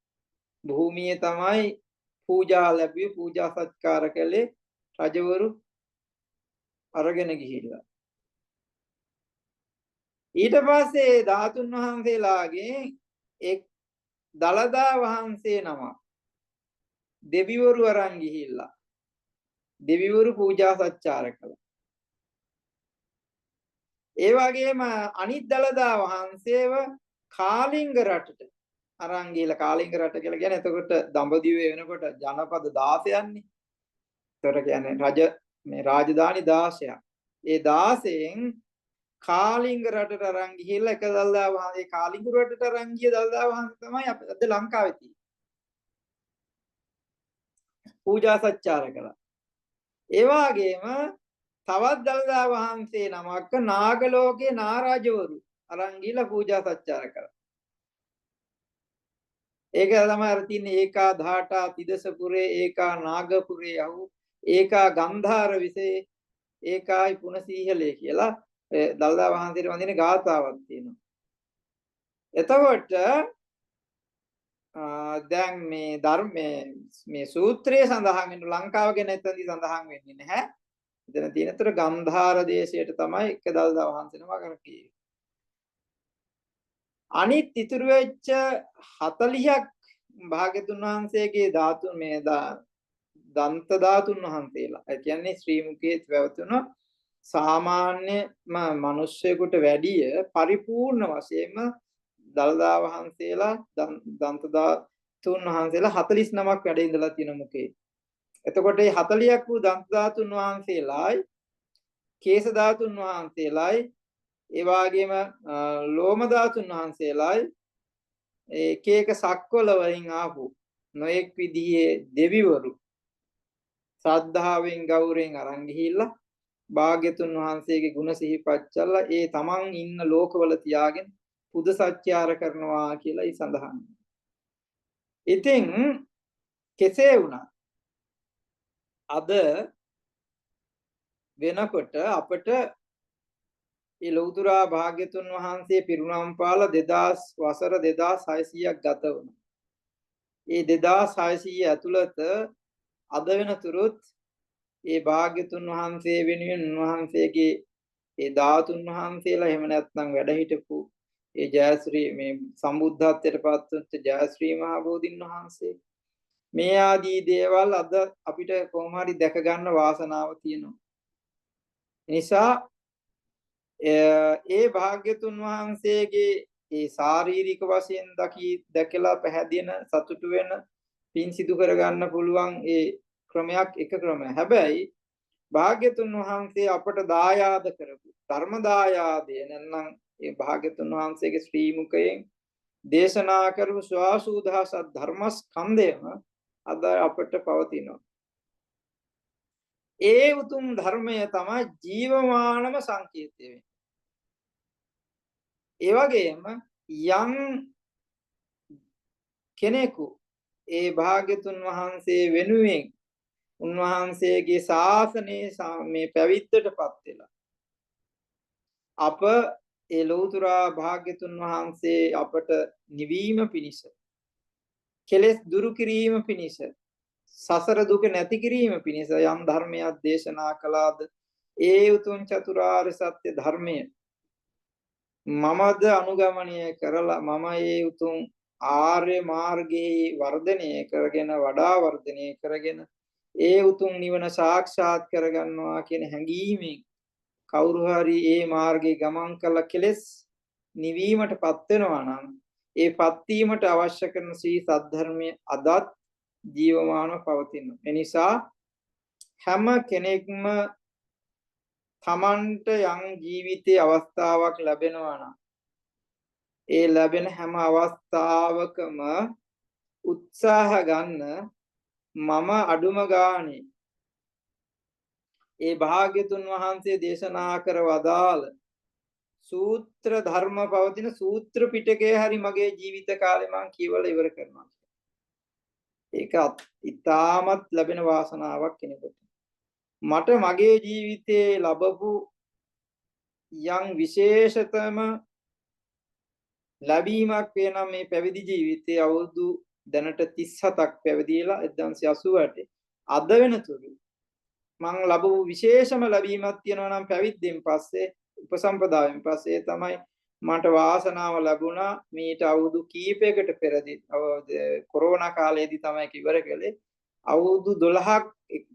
භූමියේ තමයි පූජා ලැබුවේ පූජා සත්කාර කළේ රජවරු අරගෙන ගිහිල්ලා. ඊට පස්සේ ධාතුන් වහන්සේලාගේ එක් දලදා වහන්සේ නම දෙවිවරු අරන් ගිහිල්ලා දෙවිවරු පූජා සත්කාර කළා. ඒ වගේම අනිත් දලදා වහන්සේව කාලිංග රටට අරන් ගිහලා කාලිංග රට කියලා කියන්නේ එතකොට දඹදිවේ වෙනකොට ජනපද 16න්නේ. ඒතර කියන්නේ රජ මේ රාජධානි 16ක්. ඒ 16න් කාලිංග රටට අරන් ගිහිල්ලා එක දළදා වහන්සේ කාලිංග රටට අරන් ගිය දළදා වහන්සේ තමයි අද ලංකාවේ තියෙන්නේ. පූජා සත්කාර කළා. ඒ වගේම තවත් දළදා වහන්සේ නමක් නාගලෝකේ නාරජවරු අරන් ගිහිල්ලා පූජා සත්කාර කළා. ඒක තමයි අර තින්නේ ඒකා ධාටා තිදසපුරේ ඒකා නාගපුරේ යහු ඒකා ගන්ධාර විසේ ඒකායි පුනසීහලේ කියලා දළදා වහන්සේට වඳින ගාථාවක් තියෙනවා. එතකොට දැන් මේ ධර්මයේ මේ සූත්‍රයේ සඳහන් වෙන ලංකාව ගැන එතනදී සඳහන් වෙන්නේ නැහැ. එතන තියෙනතර ගන්ධාර දේශයට තමයි එක දළදා වහන්සේ නම කරකේ. අනිත් ඉතුරු වෙච්ච 40ක් භාග්‍යතුන් වහන්සේගේ ධාතු මේ දන්ත ධාතුන් වහන්සේලා. ඒ කියන්නේ ශ්‍රී මුඛයේ පැවතුන සාමාන්‍ය මිනිස්සෙකුට වැඩිය පරිපූර්ණ වශයෙන්ම දළදා වහන්සේලා දන්ත ධාතුන් වහන්සේලා 49ක් වැඩ ඉඳලා තියෙන මුඛේ. එතකොට මේ 40ක් වූ දන්ත ධාතුන් වහන්සේලායි කේශ ධාතුන් වහන්සේලායි ඒ වගේම ලෝම ධාතුන් වහන්සේලායි එක එක සක්වල වලින් ආපු නොඑක් විදිහේ දෙවිවරු ශ්‍රද්ධාවෙන් ගෞරවයෙන් අරන් ගිහිල්ලා භාග්‍යතුන් වහන්සේගේ ගුණ සිහිපත් කළා ඒ තමන් ඉන්න ලෝකවල තියාගෙන පුද සත්‍යාර කරනවා කියලා ඊ සඳහන්. ඉතින් කෙසේ වුණත් අද වෙනකොට අපට ඒ ලෞතර භාග්‍යතුන් වහන්සේ පිරුණම් පාල 2000 වසර 2600ක් ගත වුණා. ඒ 2600 ඇතුළත අද වෙනතුරුත් ඒ භාග්‍යතුන් වහන්සේ වෙනුවෙන් උන්වහන්සේගේ ඒ ධාතුන් වහන්සේලා එහෙම නැත්නම් වැඩ හිටපු ඒ ජයශ්‍රී මේ සම්බුද්ධත්වයට පත් වෙච්ච ජයශ්‍රී මහ බෝධින් වහන්සේ මේ ආදී දේවල් අද අපිට කොහොම හරි දැක ගන්න වාසනාව තියෙනවා. නිසා ඒ භාග්‍යතුන් වහන්සේගේ ඒ ශාරීරික වශයෙන් දැකලා පැහැදින සතුටු වෙන පින් සිදු කර ගන්න පුළුවන් ඒ ක්‍රමයක් එක ක්‍රමයක්. හැබැයි භාග්‍යතුන් වහන්සේ අපට දායාද කරපු ධර්ම දායාදය නැත්නම් ඒ භාග්‍යතුන් වහන්සේගේ ශ්‍රී මුඛයෙන් දේශනා කරපු ස්වාසුදහස ධර්මස්කන්ධයම අද අපට පවතිනවා. ඒ උතුම් ධර්මය තමයි ජීවමානම සංකේතය වෙන්නේ. ඒ වගේම යම් කෙනෙකු ඒ භාග්‍යතුන් වහන්සේ වෙනුවෙන් උන්වහන්සේගේ ශාසනයේ මේ පැවිද්දටපත් වෙලා අප ඒ ලෞතර භාග්‍යතුන් වහන්සේ අපට නිවීම පිණිස කෙලෙස් දුරු කිරීම පිණිස සසර දුක නැති කිරීම පිණිස යම් ධර්මයක් දේශනා කළාද ඒ උතුම් චතුරාර්ය සත්‍ය ධර්මය මමද අනුගමනය කරලා මම ඒ උතුම් ආර්ය මාර්ගයේ වර්ධනය කරගෙන වඩා වර්ධනය කරගෙන ඒ උතුම් නිවන සාක්ෂාත් කරගන්නවා කියන හැඟීමෙන් කවුරු හරි ඒ මාර්ගයේ ගමන් කළ කෙලෙස් නිවීමටපත් වෙනවා නම් ඒපත් වීමට අවශ්‍ය කරන සී සද්ධර්මයේ අදත් ජීවමානව පවතින. එනිසා හැම කෙනෙක්ම තමන්ට යම් ජීවිතයේ අවස්ථාවක් ලැබෙනවා නම් ඒ ලැබෙන හැම අවස්ථාවකම උත්සාහ ගන්න මම අඩුම ගානේ ඒ භාග්‍යතුන් වහන්සේ දේශනා කර වදාළ සූත්‍ර ධර්ම පවතින සූත්‍ර පිටකේ හරි මගේ ජීවිත කාලේ මම කියවලා ඉවර කරනවා. ඒක ඉතාමත් ලැබෙන වාසනාවක් කෙනෙකුට. මට මගේ ජීවිතේ ලැබපු යම් විශේෂතම ලැබීමක් වෙනම් මේ පැවිදි ජීවිතයේ අවුරුදු දැනට 37ක් පැවිදිලා 1988 අද වෙනතුරු මම ලැබු විශේෂම ලැබීමක් තියෙනවා නම් පැවිද්දෙන් පස්සේ උපසම්පදායෙන් පස්සේ තමයි මට වාසනාව ලැබුණා මීට අවුරුදු කීපයකට පෙරදී කොරෝනා කාලයේදී තමයි ඉවර කළේ අවුරුදු 12ක්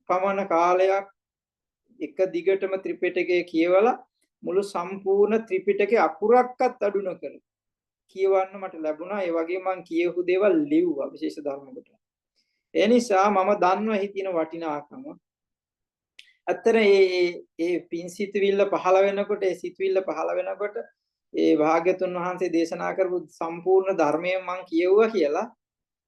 පමණ කාලයක් එක දිගටම ත්‍රිපිටකය කියවලා මුළු සම්පූර්ණ ත්‍රිපිටකේ අකුරක්වත් අඩු නොකර කියවන්න මට ලැබුණා. ඒ වගේම මම කියවපු දේවල් ලිව්වා විශේෂ ධර්ම කොට. ඒ නිසා මම දන්නවා එහි තියෙන වටිනාකම. අතර ඒ පින් සිතවිල්ල පහළ වෙනකොට ඒ සිතවිල්ල පහළ වෙනකොට ඒ භාග්‍යතුන් වහන්සේ දේශනා කරපු සම්පූර්ණ ධර්මය මම කියවුවා කියලා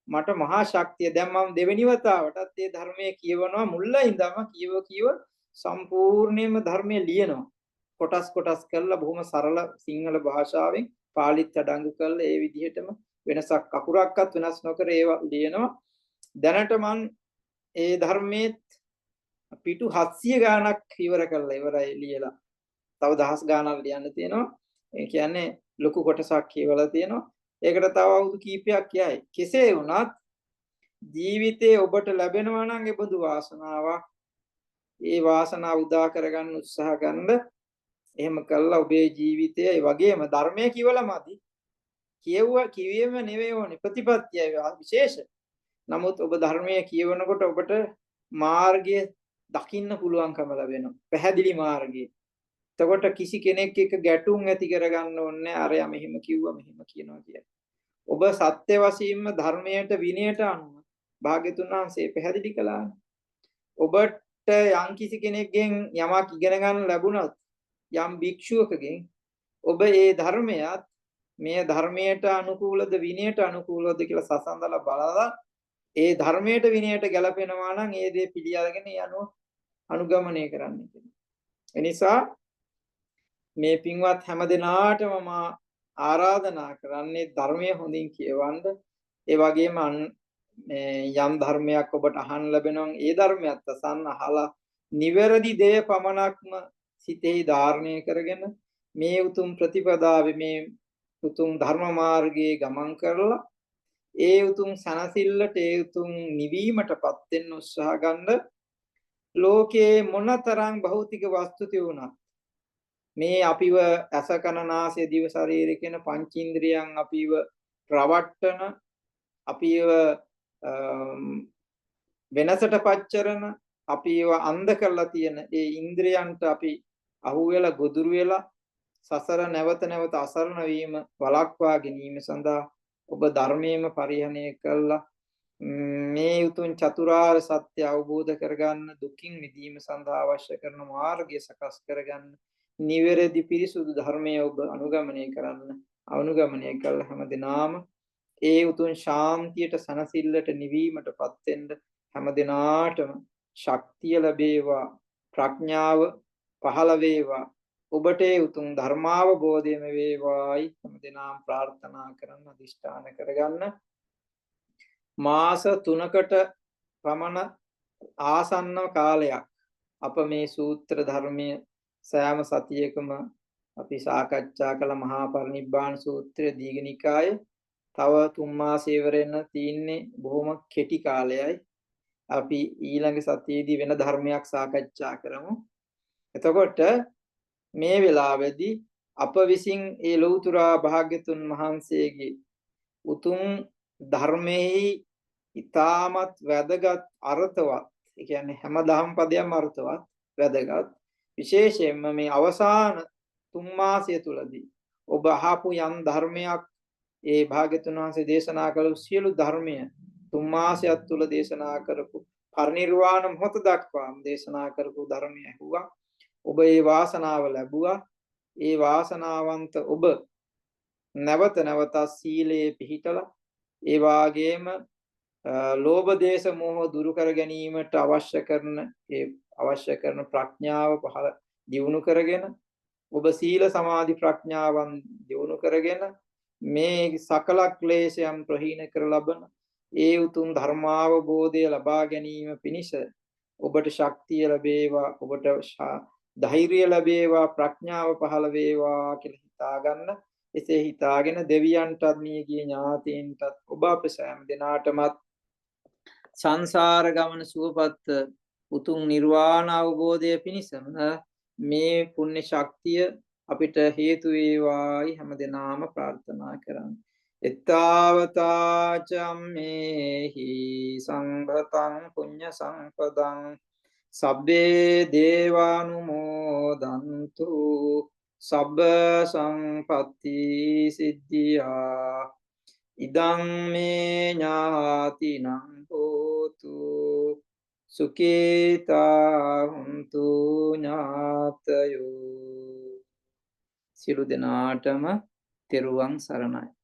මට මහා ශක්තිය. දැන් මම දෙවෙනි වතාවටත් මේ ධර්මයේ කියවනවා මුල්ලා ඉඳන්ම කියව සම්පූර්ණයෙන්ම ධර්මයේ ලියනවා. කොටස් කොටස් කරලා බොහොම සරල සිංහල භාෂාවෙන් පාලිත් අඩංගු කරලා ඒ විදිහටම වෙනසක් අකුරක්වත් වෙනස් නොකර ඒවා ලියනවා. දැනට මම ඒ ධර්මයේ පිටු 700 ගාණක් ඉවර කරලා ඉවරයි ලියලා. තව දහස් ගාණක් ලියන්න තියෙනවා. ඒ කියන්නේ ලොකු කොටසක් කියවලා තියෙනවා. ඒකට තව අවුරුදු කීපයක් යයි. කෙසේ වුණත් ජීවිතේ ඔබට ලැබෙනවා නම් ඒ බඳු වාසනාවක්. ඒ වාසනාව උදා කරගන්න උත්සාහ ගන්න. එහෙම කළා ඔබේ ජීවිතය ඒ වගේම ධර්මයේ කියවලමදි. කියෙව්ව නෙවෙයි ඕනේ ප්‍රතිපත්තිය විශේෂ. නමුත් ඔබ ධර්මයේ කියවනකොට ඔබට මාර්ගය දකින්න පුළුවන්කම ලැබෙනවා. පැහැදිලි මාර්ගය. එතකොට කිසි කෙනෙක් එක්ක ගැටුම් ඇති කරගන්න ඕනේ අරයා මෙහෙම කිව්වා මෙහෙම කියනවා කියලා. ඔබ සත්‍ය වශයෙන්ම ධර්මයට විනයට අනුව භාග්‍යතුන් වහන්සේ පැහැදිලි කළානේ. ඔබට යම් කිසි කෙනෙක්ගෙන් යමක් ඉගෙන ගන්න ලැබුණොත් යම් භික්ෂුවකගෙන් ඔබ ඒ ධර්මයත් මේ ධර්මයට අනුකූලද විනයට අනුකූලද කියලා සසඳලා බලලා ඒ ධර්මයට විනයට ගැලපෙනවා නම් ඒ දේ පිළිඅරගෙන යනවා අනුගමනය කරන්න කියලා. එනිසා මේ පින්වත් හැම දිනාටම මා ආරාධනා කරන්නේ ධර්මයේ හොඳින් කියවන්න. ඒ වගේම යම් ධර්මයක් ඔබට අහන්න ලැබෙනවා ඒ ධර්මයත් අසන්න අහලා නිවැරදි දේ පමණක්ම සිතෙහි ධාරණය කරගෙන මේ උතුම් ප්‍රතිපදාවේ මේ උතුම් ධර්ම මාර්ගයේ ගමන් කරලා ඒ උතුම් සනසිල්ලට ඒ උතුම් නිවීමටපත් වෙන්න උත්සාහ ගන්න. ලෝකේ මොනතරම් භෞතික වස්තු තියුණත් මේ අපිව ඇස කන නාසය දිව ශරීරය කියන පංචේන්ද්‍රියන් අපිව රවට්ටන අපිව වෙනසට පච්චරන අපිව අන්ධ කරලා තියෙන ඒ ඉන්ද්‍රයන්ට අපි අහු වෙලා ගොදුරු වෙලා සසර නැවත නැවත අසරණ වීම වළක්වා ගැනීම සඳහා ඔබ ධර්මයේම පරිහරණය කළා මේ උතුම් චතුරාර්ය සත්‍ය අවබෝධ කරගන්න දුකින් මිදීම සඳහා අවශ්‍ය කරන මාර්ගය සකස් කරගන්න නිවැරදි පිරිසුදු ධර්මය ඔබ අනුගමනය කරන්න අනුගමනය කළ හැම දිනාම ඒ උතුම් ශාන්තියට සනසිල්ලට නිවීමටපත් වෙන්න හැම දිනාටම ශක්තිය ලැබේවා ප්‍රඥාව පහළ වේවා ඔබට ඒ උතුම් ධර්මාවබෝධයම වේවායි හැම දිනාම ප්‍රාර්ථනා කරන්න අදිෂ්ඨාන කරගන්න. මාස 3කට පමණ ආසන්න කාලයක් අප මේ සූත්‍ර ධර්මයේ සෑම සතියකම අපි සාකච්ඡා කළ මහා පරිනිබ්බාන සූත්‍රය දීඝනිකායේ තව 3 මාසෙ ඉවරෙන්න තියෙන්නේ බොහොම කෙටි කාලයයි. අපි ඊළඟ සතියේදී වෙන ධර්මයක් සාකච්ඡා කරමු. එතකොට මේ වෙලාවේදී අප විසින් ඒ ලෞතර භාග්‍යතුන් වහන්සේගේ උතුම් ධර්මයේ ඊටමත් වැදගත් අර්ථවත්, ඒ කියන්නේ හැම දහම් පදයක්ම අර්ථවත් වැදගත්, විශේෂයෙන්ම මේ අවසාන 3 මාසය තුලදී ඔබ අහපු යම් ධර්මයක්, ඒ භාග්‍යතුන් වහන්සේ දේශනා කළ සියලු ධර්මය 3 මාසයක් තුල දේශනා කරපු පරිනිර්වාණ මොහොත දක්වාම දේශනා කරපු ධර්මය ඇහුවා. ඔබ ඒ වාසනාව ලැබුවා. ඒ වාසනාවන්ත ඔබ නැවත නැවත සීලයේ පිහිටලා ඒ වාගේම ලෝභ දේශ මොහ දුරු කර ගැනීමට අවශ්‍ය කරන ප්‍රඥාව පහළ දියුණු කරගෙන ඔබ සීල සමාධි ප්‍රඥාවන් දියුණු කරගෙන මේ සකල ක්ලේශයන් ප්‍රහීන කර ලබන ඒ උතුම් ධර්මාවබෝධය ලබා ගැනීම පිණිස ඔබට ශක්තිය ලැබේවා, ඔබට ධෛර්යය ලැබේවා, ප්‍රඥාව පහළ වේවා කියලා හිතාගන්න. එසේ හිතාගෙන දෙවියන්ටත් මියගිය ඥාතීන්ටත් ඔබ අප සෑම දෙනාටමත් සංසාර ගමන සුවපත් උතුම් නිර්වාණ අවබෝධය පිණිසම මේ පුණ්‍ය ශක්තිය අපිට හේතු වේවායි හැමදෙනාම ප්‍රාර්ථනා කරන්නේ. එත්තාවතා චම්මේහි සංඝතං පුඤ්ඤ සම්පදං සබ්බේ දේවානුමෝදන්තු සබ්බ සංපත්ති සිද්ධියා ඉදං මේ ඥාතිනං හෝතු සුඛිතා හුන්තු ඥාතයෝ. සියලු දෙනාටම තෙරුවන් සරණයි.